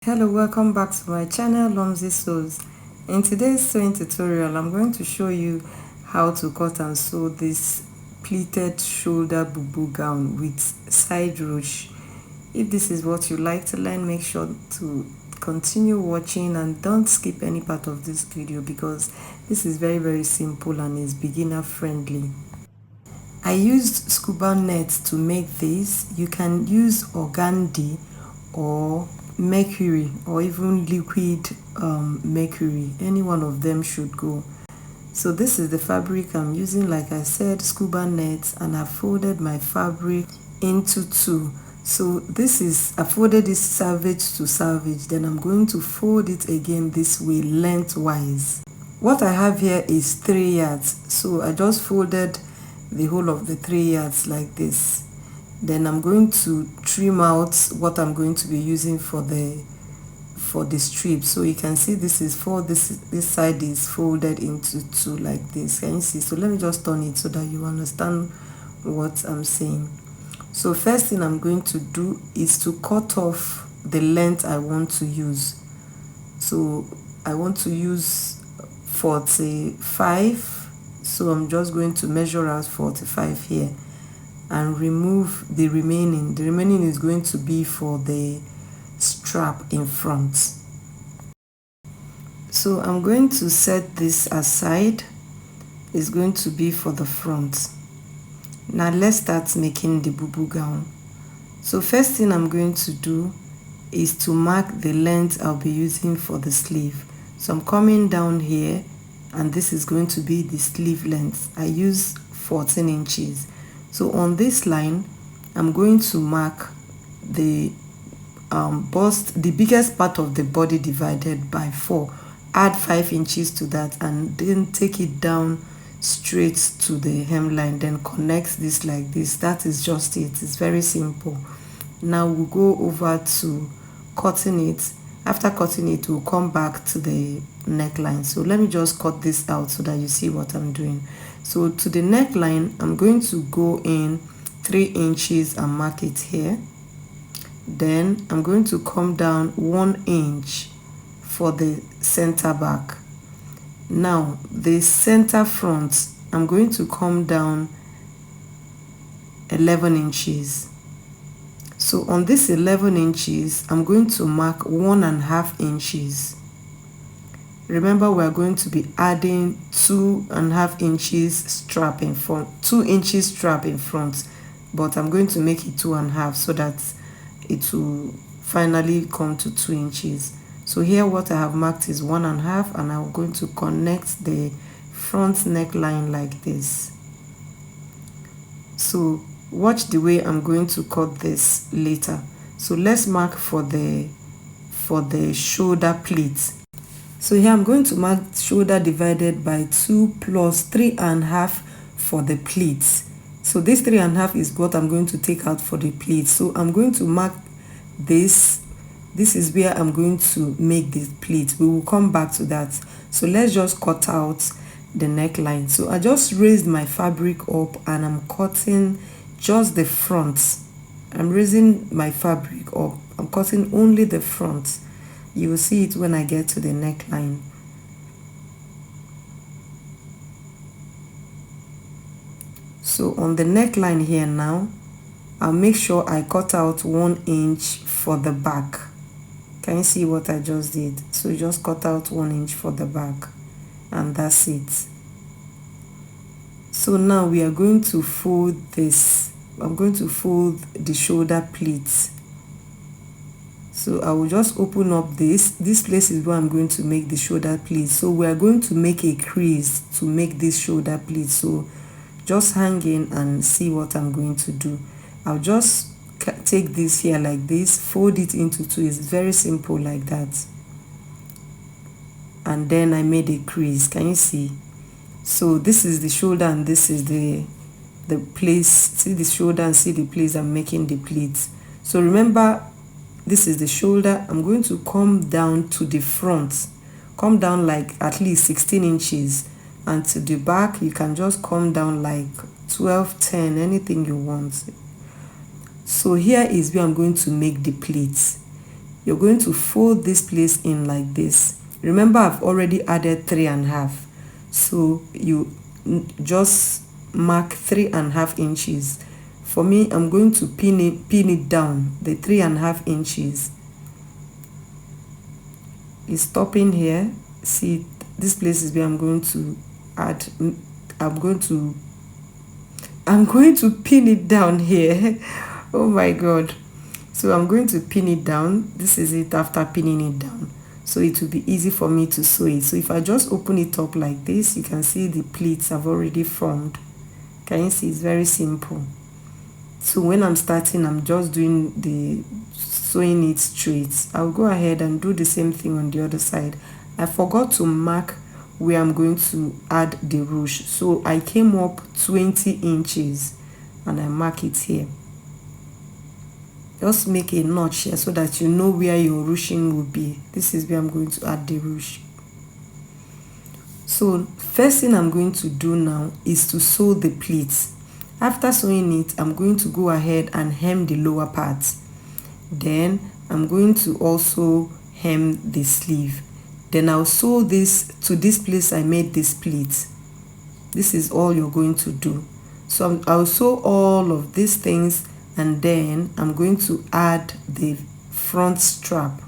Hello, welcome back to my channel Lomzy Sews. In today's sewing tutorial, I'm going to show you how to cut and sew this pleated shoulder bubu gown with side ruch. If this is what you like to learn, make sure to continue watching and don't skip any part of this video because this is very simple and is beginner friendly. I used scuba net to make this. You can use organdy or mercury or even liquid mercury. Any one of them should go. So this is the fabric I'm using. Like I said, scuba net, and I folded my fabric into two. So this is, I folded this selvage to selvage, then I'm going to fold it again this way lengthwise. What I have here is 3 yards, so I just folded the whole of the 3 yards like this. Then I'm going to trim out what I'm going to be using for the strip. So you can see this is this side is folded into two like this. Can you see? So let me just turn it so that you understand what I'm saying. So first thing I'm going to do is to cut off the length I want to use. So I want to use 45, so I'm just going to measure out 45 here and remove the remaining. The remaining is going to be for the strap in front. So I'm going to set this aside. It's going to be for the front. Now let's start making the bubu gown. So first thing I'm going to do is to mark the length I'll be using for the sleeve. So I'm coming down here, and this is going to be the sleeve length. I use 14 inches. So on this line, I'm going to mark the bust, the biggest part of the body divided by 4. Add 5 inches to that, and then take it down straight to the hemline, then connect this like this. That is just it. It's very simple. Now we'll go over to cutting it. After cutting it, we'll come back to the neckline. So let me just cut this out so that you see what I'm doing. So to the neckline, I'm going to go in 3 inches and mark it here. Then I'm going to come down 1 inch for the center back. Now the center front, I'm going to come down 11 inches. So on this 11 inches, I'm going to mark 1.5 inches. Remember, we are going to be adding 2.5 inches strap in front, 2 inches strap in front, but I'm going to make it 2.5 so that it will finally come to 2 inches. So here what I have marked is 1.5, and I'm going to connect the front neckline like this. So watch the way I'm going to cut this later. So let's mark for the shoulder pleat. So here I'm going to mark shoulder divided by 2 plus 3.5 for the pleats. So this 3.5 is what I'm going to take out for the pleat. So I'm going to mark this. This is where I'm going to make the pleat. We will come back to that. So let's just cut out the neckline. So I just raised my fabric up and I'm cutting just the front. I'm raising my fabric up. I'm cutting only the front. You will see it when I get to the neckline. So on the neckline here now, I'll make sure I cut out 1 inch for the back. Can you see what I just did? So just cut out 1 inch for the back, and that's it. So now we are going to fold this. I'm going to fold the shoulder pleats. So I will just open up this place is where I'm going to make the shoulder pleats. So we are going to make a crease to make this shoulder pleats. So just hang in and see what I'm going to do. I'll just take this here like this, fold it into 2. It's very simple like that, and then I made a crease. Can you see? So this is the shoulder and this is the place. See the shoulder and see the place I'm making the pleats. So remember, this is the shoulder. I'm going to come down to the front, come down like at least 16 inches, and to the back you can just come down like 12, 10, anything you want. So here is where I'm going to make the pleats. you're going to fold this place in like this. Remember, I've already added 3.5, so you just mark 3.5 inches. For me, I'm going to pin it down, the 3.5 inches. It's stopping here. See, this place is where I'm going to add. I'm going to pin it down here. Oh my god. So I'm going to pin it down. This is it after pinning it down, so it will be easy for me to sew it. So if I just open it up like this, you can see the pleats have already formed. Can you see? It's very simple. So when I'm starting, I'm just doing the sewing it straight. I'll go ahead and do the same thing on the other side. I forgot to mark where I'm going to add the ruch, so I came up 20 inches and I mark it here. Just make a notch here so that you know where your ruching will be. This is where I'm going to add the ruch. So first thing I'm going to do now is to sew the pleats. After sewing it, I'm going to go ahead and hem the lower part. Then I'm going to also hem the sleeve. Then I'll sew this to this place I made this pleat. This is all you're going to do. So I'll sew all of these things, and then I'm going to add the front strap.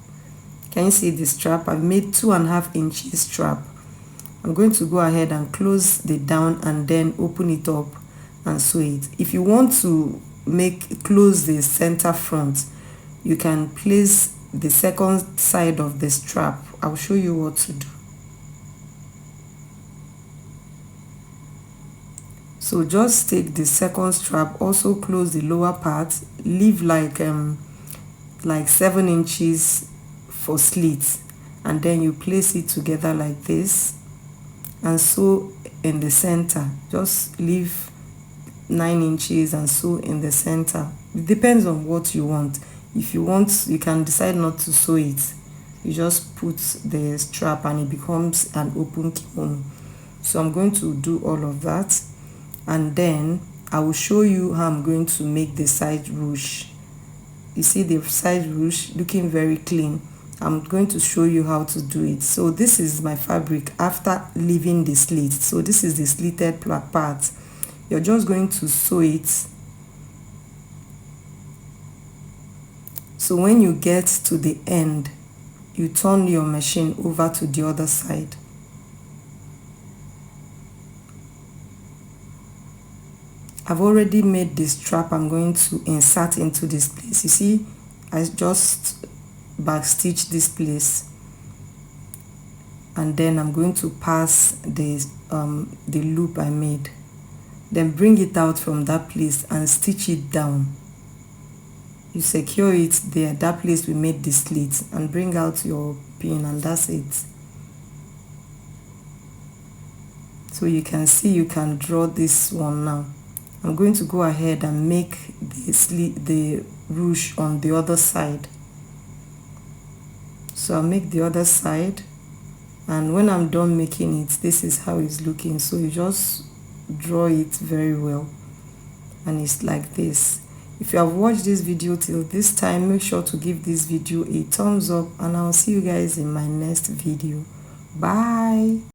Can you see the strap? I've made 2.5 inches strap. I'm going to go ahead and close the down and then open it up and sew it. If you want to close the center front, you can place the second side of the strap. I'll show you what to do. So just take the second strap, also close the lower part, leave like 7 inches for slits, and then you place it together like this and sew in the center. Just leave 9 inches and sew in the center. It depends on what you want. If you want, you can decide not to sew it. You just put the strap and it becomes an open kimono. So I'm going to do all of that, and then I will show you how I'm going to make the side ruch. You see the side ruch looking very clean. I'm going to show you how to do it. So this is my fabric after leaving the slit. So this is the slitted part. You're just going to sew it. So when you get to the end, you turn your machine over to the other side. I've already made the strap I'm going to insert into this place. You see, I just backstitch this place, and then I'm going to pass the loop I made, then bring it out from that place and stitch it down. You secure it there, that place we made the slit, and bring out your pin, and that's it. So you can see, you can draw this one now. I'm going to go ahead and make the ruch on the other side. So I'll make the other side, and when I'm done making it, this is how it's looking. So you just draw it very well, and it's like this. If you have watched this video till this time, make sure to give this video a thumbs up, and I'll see you guys in my next video. Bye.